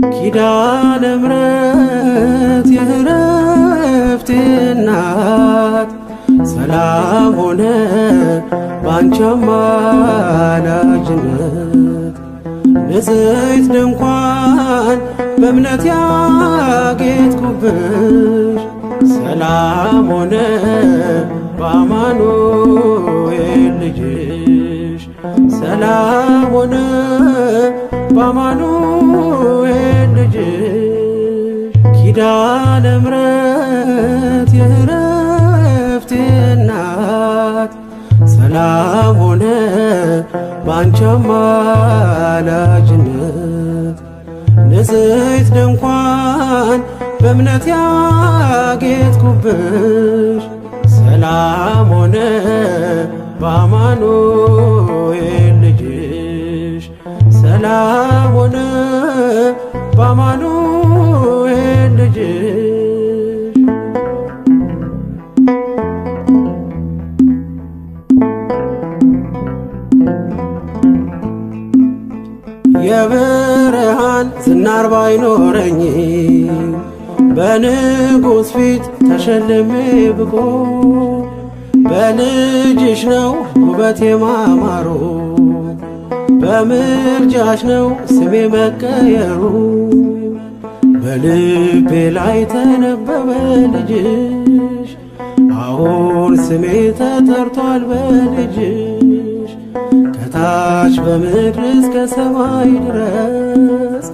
ኪዳነ ምሕረት የዕረፍቴ እናት ሰላም ሆነ ባንቺ አማላጅነት። ንጽሕት ድንኳን በእምነት ያጌጥኩብሽ ሰላም ሆነ በአማኑኤል ልጅሽ ሰላም ሆነ በአማኑኤል ልጅሽ። ኪዳነ ምሕረት የዕረፍቴ እናት ሰላም ሆነ ባንቺ አማላጅነት። ንጽሕት ድንኳን በእምነት ያጌጥኩብሽ ሰላም ሆነ በአማኑኤል ልጅሽ ሰላም ሆነ በአማኑኤል ልጅሽ። የብርሃን ዝናር ባይኖረኝ በንጉሥ ፊት ተሸልሜ ብቆ በልጅሽ ነው ውበቴ ማማሩ በምልጃሽ ነው ስሜ መቀየሩ። በልቤ ላይ ተነበበ ልጅሽ አሁን ስሜ ተጠርቷል በልጅሽ። ከታች በምድር እስከ ሰማይ ድረስ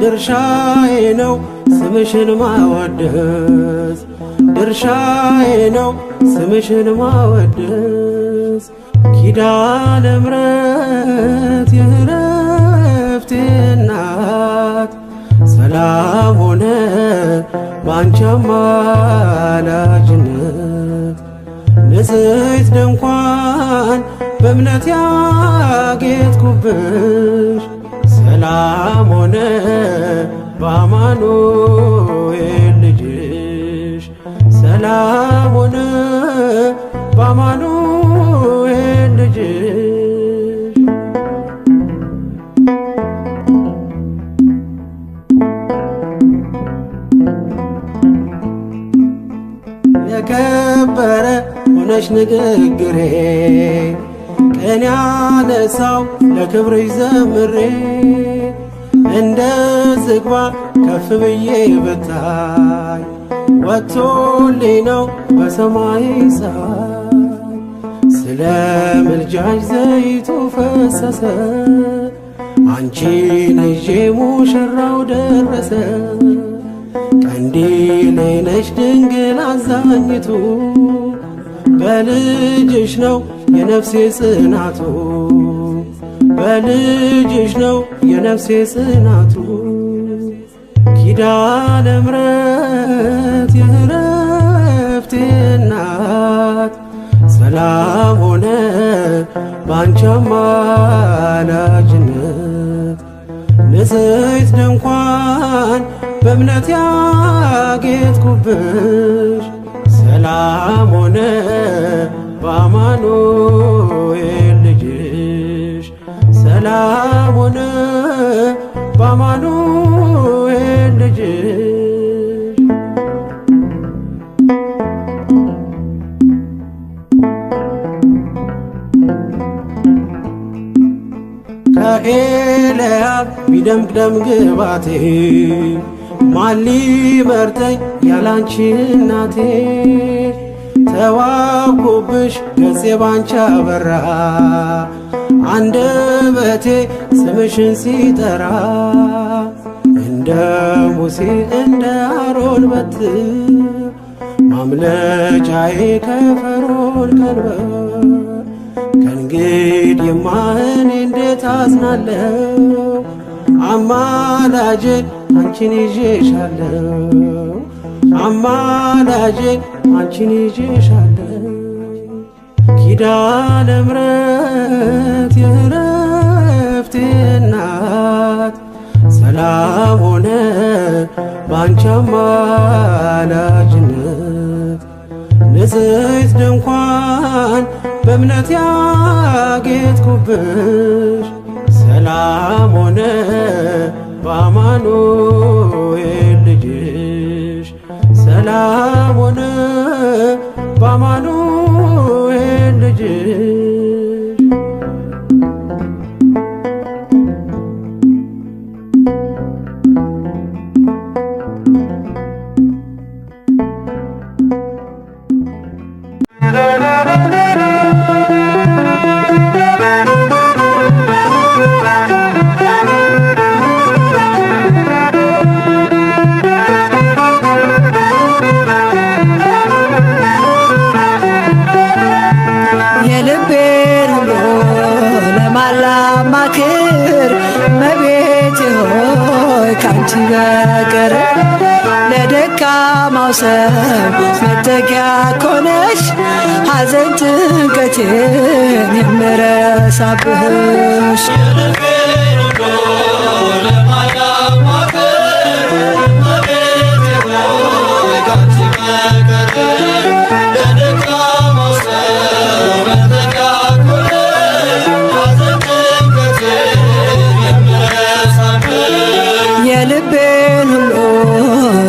ድርሻዬ ነው ስምሽን ማወደስ ድርሻዬ ነው ስምሽን ማወደስ። ኪዳነ ምሕረት የዕረፍቴ እናት ሰላም ሆነ ባንቺ አማላጅነት። ንጽሕት ድንኳን በእምነት ያጌጥኩብሽ ሰላም ሆነ በአማኑኤል ልጅሽ ሰላም ሆነ በአማኑኤል ልጅሽ። የከበረ ሆነሽ ንግግሬ ቅኔ ያነሳው ለክብርሽ ዘምሬ እንደ ዝግባ ከፍ ብዬ ብታይ ወጥቶልኝ ነው በሰማይ ፀሐይ። ስለ ምልጃሽ ዘይቱ ፈሰሰ አንቺን ይዤ ሙሽራው ደረሰ። ቀንዲሌ ነሽ ድንግል አዛኝቱ በልጅሽ ነው የነፍሴ ጽናቱ በልጅሽ ነው የነፍሴ ጽናቱ። ኪዳነ ምሕረት የዕረፍቴ እናት ሰላም ሆነ ባንቺ አማላጅነት። ንጽሕት ድንኳን በእምነት ያጌጥኩብሽ ሰላም ሆነ በአማኑኤል ልጅሽ ሰላም ሆነ በአማኑኤል ልጅሽ። ከኤልያብ ቢደምቅ ደም ግባቴ ማን ሊመርጠኝ ያላንቺ እናቴ። ተዋብኩብሽ ገጼ ባንቺ አበራ አንደበቴ ስምሽን ሲጠራ። እንደ ሙሴ እንደ አሮን በትር ማምለጫዬ ከፈርዖን ቀንበር። ከእንግዲህማ እኔ እንዴት አዝናለሁ አማላጄ አንቺን ይዤሻለሁ አማላጄ አንቺን ይዤሻለሁ። ኪዳነ ምሕረት የዕረፍቴ እናት ሰላም ሆነ ባንቺ አማላጅነት። ንጽሕት ድንኳን በእምነት ያጌጥኩብሽ ሰላም ሆነ በአማኑኤል ካንቺ በቀር ለደካማው ሰው መጠጊያ ኮነሽ ሐዘን ጭንቀቴን የምረሳብሽ የልቤን ሁሉ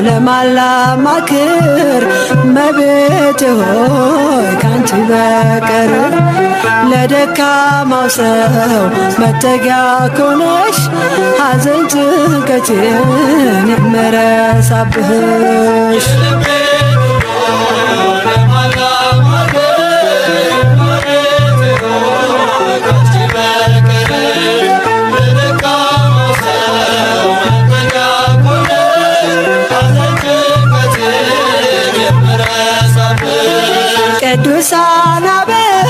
ለማላማክር እመቤቴ ሆይ ካንቺ በቀር ለደካማው ሰው መጠጊያ ኮነሽ ሐዘን ጭንቀቴን የምረሳብሽ ቅዱሳን አበው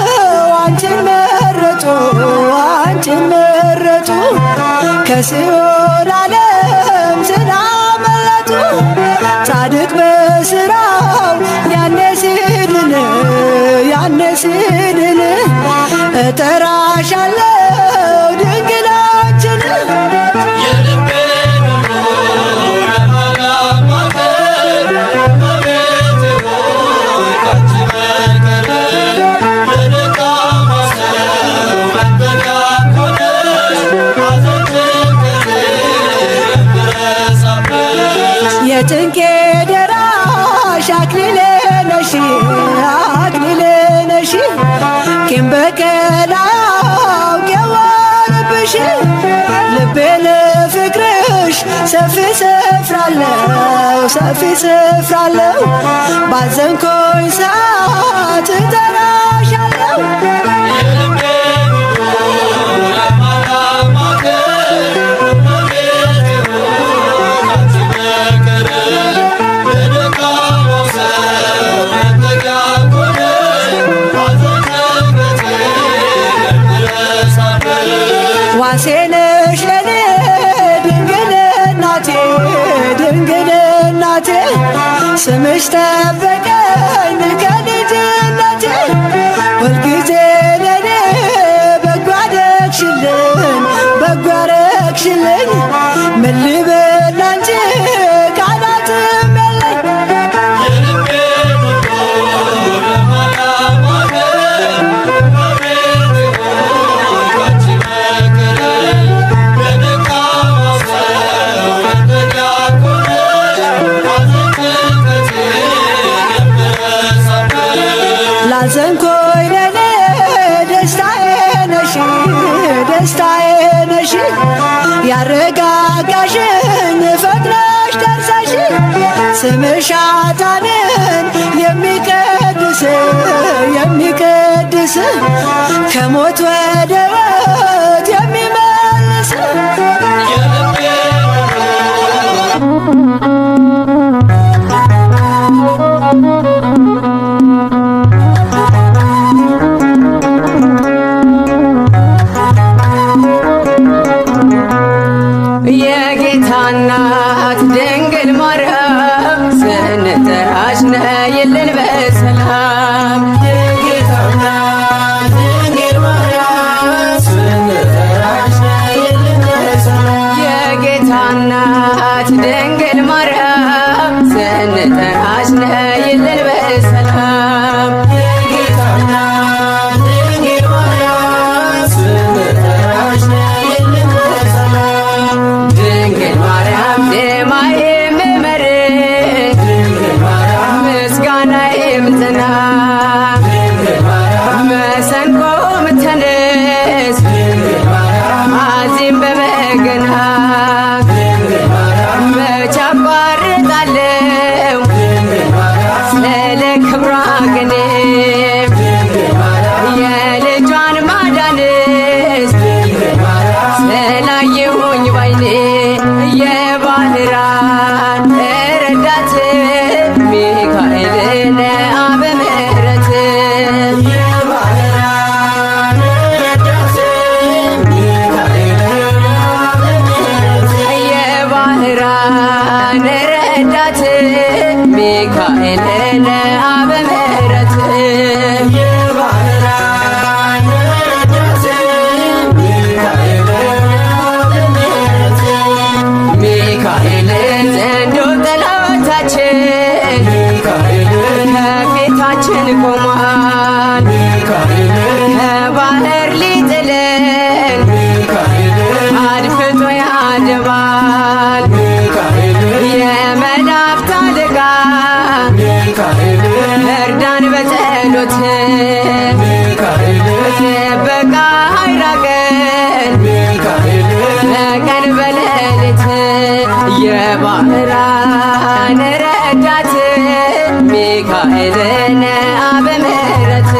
አንቺን መረጡ አንቺን መረጡ ከሲኦል ዓለም ስላመለጡ ጻድቅ በሥራው ያኔ ሲድን እጠራሻለሁ ድንግላችን የጭንቄ ደራሽ አክሊሌ ነሽ ቂም በቀል አውቄዋለሁብሽ ልቤ ለፍቅርሽ ሰፊ ስፍራ አለው ባዘንኩኝ ሰዓት እጠራሻለሁ ዋሴ ነሽ ለኔ ድንግል እናቴ ስምሽ ጠበቀኝ ከልጅነቴ ሁልጊዜ ለኔ በጎ አደረግሽልኝ ምን ልበል ላንቺ ቃላትም የለኝ ላዘንኩኝ ለኔ ደስታዬ ነሽ ያረጋጋሽኝ ፈጥነሽ ደርሰሽ ስምሽ ኃጥአንን የሚቀድስ ከሞት ወደ ሕይወት የሚመልስ የጌታ እናት ድንግል ማርያም ስንጠራሽ ነይልን በሰላም የጌታ እናት ድንግል ማርያም ስንጠራሽ ነይልን በሰላም የጌታ እናት ድንግል ማርያም ስንጠራሽ ነይልን በሰላም የጌታ እናት ድንግል ማርያም ስንጠራሽ ነይልን በሰላም ድንግል ማርያም ዜማዬ የምመር ምስጋና የምጽና መሰንቆ ምተንስ አዚም በበገና መች አቋርጣለሁ ስለ ክብሯ ቅኔ የልጇን ማዳንስ ስላየሁኝ ባይኔ የባህራን ረዳት ሚካኤል አበ ምሕረት የባህራን ረዳት ሚካኤል ለአበ ምሕረት የባህራን ረዳት ሚካኤል ሚካኤል ዘንዶ ጠላታችን ከፊታችን ቆሟል ከባህር ሊጥለን አድፍጦ ያደባል የመላእክት አለቃ እርዳን በጸሎት ጥበቃ አይራቀን በቀን በሌሊት የባህራን ረዳት ሚካኤል ለአበ ምሕረት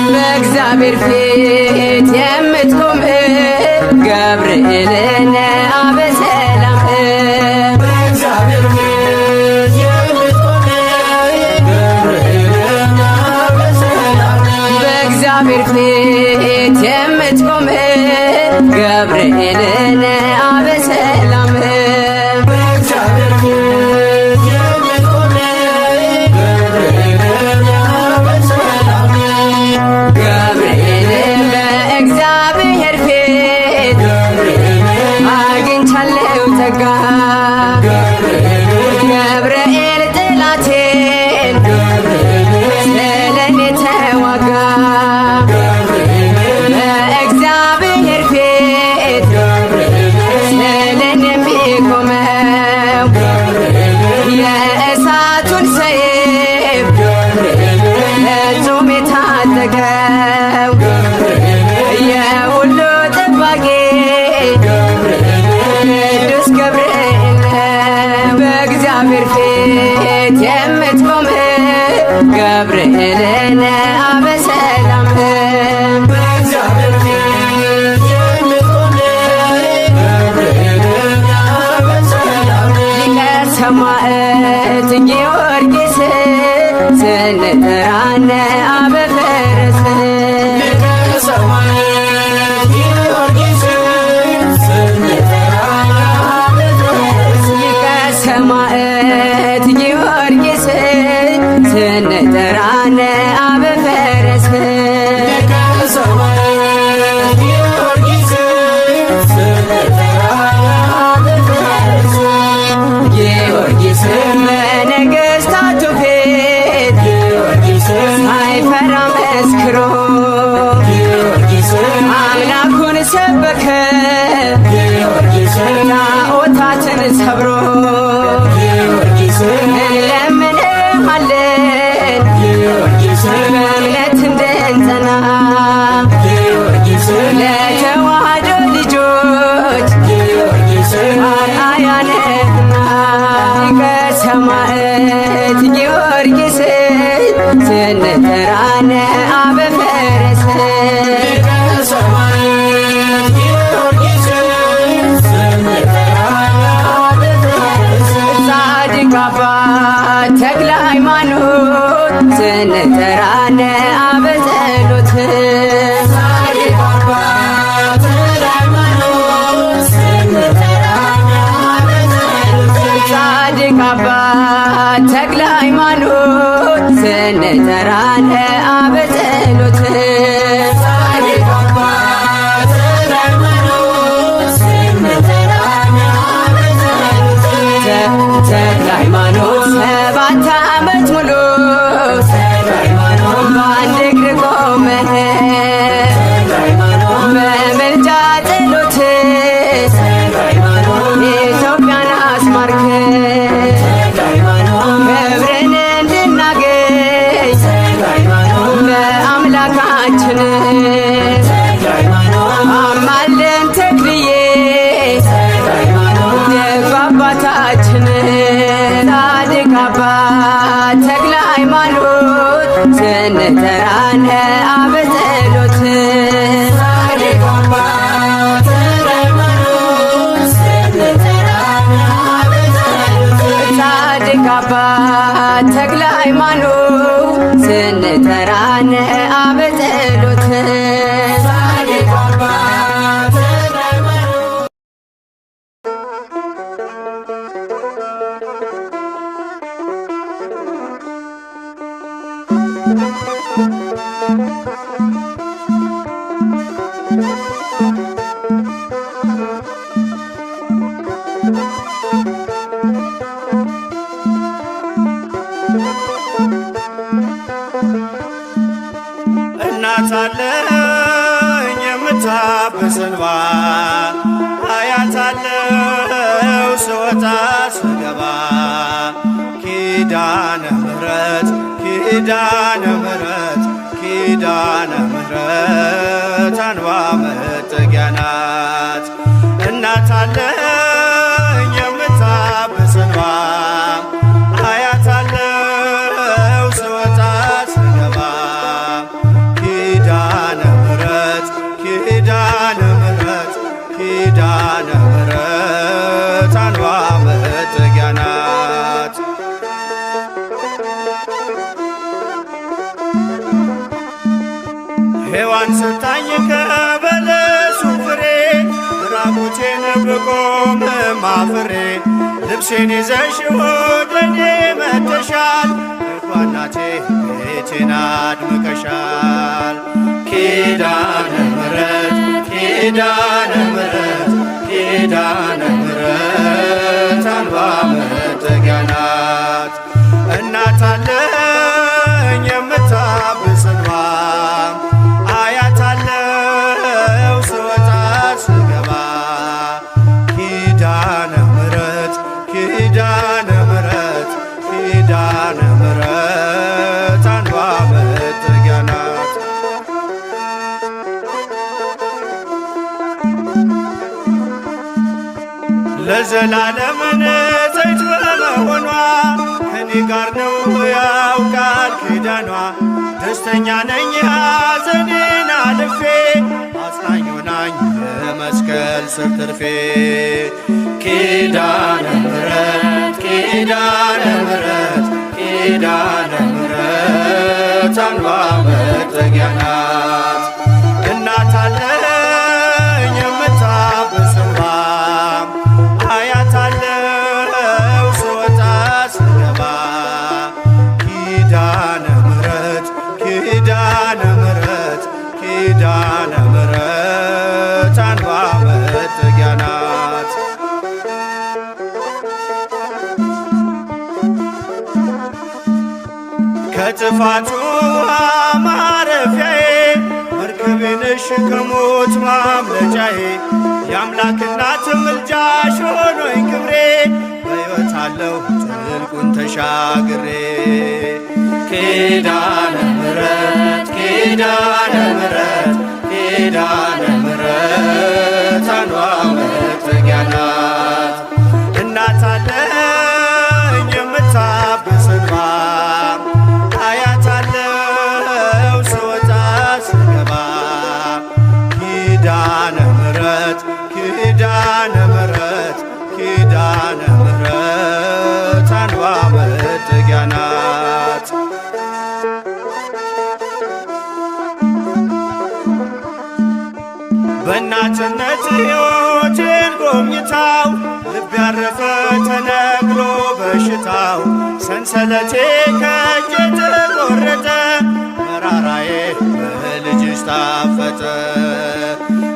በእግዚአብሔር ፊት የምትቆም ገብርኤል ለአበ ሰላም በእግዚአብሔር ፊት የምትቆም ገብርኤል ለአበ ሰላም ገብርኤል በእግዚአብሔር ፊት አግኝቻለሁ ጸጋ ገብርኤል ጠላቴን ስለኔ ተዋጋ በእግዚአብሔር ፊት ስለኔ የሚቆመው የእሳቱን ሰይፍ ፍጹም የታጠቀው የሁሉ ጠባቂ ቅዱስ ገብርኤል በእግዚአብሔር ፊት የምትቆም ገብርኤል ለአበ ሰላም ሊቀ ሰማዕት ጊዮርጊስ ስንጠራን አበ ፈረስ ሊቀ ሰማዕት ጊዮርጊስ ስንጠራን አበ ፈረስ ጊዮርጊስ በነገሥታቱ ፊት ሳይፈራ መስክሮ አምላኩን ሰበከ ጣዖታትን ሰብሮ እንለምንሃለን በእምነት እንድንጸና ለተዋህዶ ልጆች አርአያ ነህና ሊቀ ሰማዕት ጊዮርጊስ ስንጠራን አበ ፈረስ ጻድቅ አባት ተክለ ሃይማኖት ስንጠራን አበ ጸሎት ጻድቅ አባት ተክለ ሃይማኖት ስንጠራን አበ ጸሎት ተክለ ሃይማኖት 7 ዓመት ሙሉ በአንድ እግር ቆመህ በምልጃ ጸሎት ኢትዮጵያን አስማርክ ክብርን እንድናገኝ በአምላካችን አማለን ተክልዬ ደግ አባታችን ጻድቅ አባት ተክለ ሃይማኖት ስንጠራን አበ ጸሎት ጻድቅ አባት ተክለ ሃይማኖት ስንጠራን አበ ጸሎት አለኝ የምታብስ እንባ አያታለው ስወጣ ስገባ ኪዳነ ምሕረት ኪዳነ ምሕረት ኪዳነ ምሕረት አንባ መጠጊያ ናት። እናት አለኝ የምታብስ እንባ አያታለው ስወጣ ስገባ ኪዳነ ምሕረት ኪዳነ ምሕረት ኪዳነ ምሕረት አንባ መጠጊያ ናት። ሔዋን ሰታኝ ከበለሱ ፍሬ ራቁቴን ብቆም አፍሬ ልብሴን ይዘሽ ወደኔ መጥተሻል እናቴ ቤቴን አድምቀሻል። ኪዳነ ምሕረት ኪዳነ ምሕረት ኪዳነ ምሕረት አንባ መጠጊያ ናት። እናት አለኝ የምታብስ እንባ አያታለው ስወጣ ስገባ ኪዳነ ምሕረት ኪዳነ ምሕረት ኪዳነ ምሕረት አንባ መጠጊያ ናት። ለዘላለም ንጽሕት በመሆኗ ከኔ ጋር ነው ያውቃል ኪዳኗ። ደስተኛ ነኝ ሐዘኔን አልፌ አጽናኝ ሆናኝ በመስቀል ስር ትርፌ ኪዳነ ምሕረት ኪዳነ ምሕረት ኪዳነ ምሕረት አንባ መጠጊያ ናት። እናት አለኝ የምታብስ እንባ አያታለው ስወጣ ስገባ ኪዳነ ምሕረት ኪዳነ ምሕረት ኪዳነ ምሕረት አንባ መጠጊያ ናት። ከጥፋቱ ውሃ ማረፊያዬ መርከቤ ነሽ ከሞት ማምለጫዬ የአምላክ እናት ምልጃሽ ሆኖኝ ክብሬ በሕይወት አለሁ ጥልቁን ተሻግሬ ኪዳነ ምሕረት ኪዳነ ምሕረት ኪዳነ ምሕረት አንባ መጠጊያ ናት። እናት አለኝ የምታብስ እንባ አያታለው ስወጣ ስገባ ኪዳነ ምሕረት ኪዳነ ምሕረት ኪዳነ ምሕረት አንባ መጠጊያ ናት። በእናትነት ሕይወቴን ጎብኝታው ልብ ያረፈ ተነግሮ በሽታው ሰንሰለቴ ከእጄ ተቆረጠ መራራዬ በልጅሽ ታፈጠ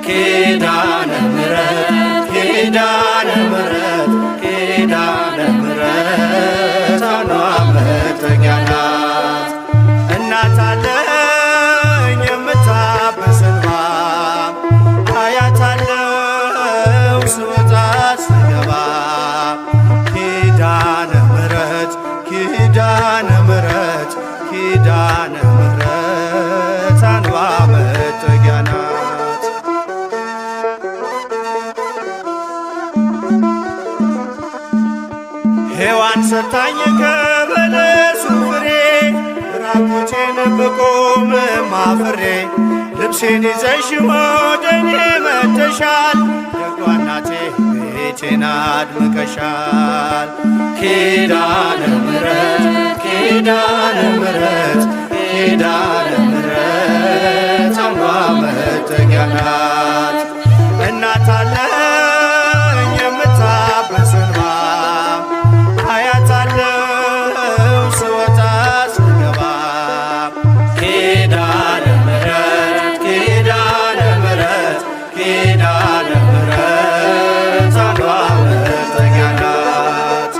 ኪዳነ ምሕረት ኪዳነ ምሕረት ኪዳነ ምሕረት አንባ መጠጊያ ናት። እናት አለኝ የምታብስ እንባ አያታለው ስወጣ ስገባ ኪዳነ ምሕረት ኪዳነ ምሕረት ኪዳነ ምሕረት አንባ መጠጊያ ናት። ሔዋን ሰታኝ ከበለሱ ፍሬ ራቁቴን ብቆም አፍሬ ልብሴን ይዘሽ ወደኔ መጥተሻል ደጓ እናቴ ቤቴን አድምቀሻል ኪዳነ ምሕረት ኪዳነ ምሕረት ኪዳነ ምሕረት አንባ መጠጊያ ናት። እናት አለኝ የምታብስ እንባ አያታለው ስወጣ ስገባ ኪዳነ ምሕረት ኪዳነ ምሕረት ኪዳነ ምሕረት አንባ መጠጊያ ናት።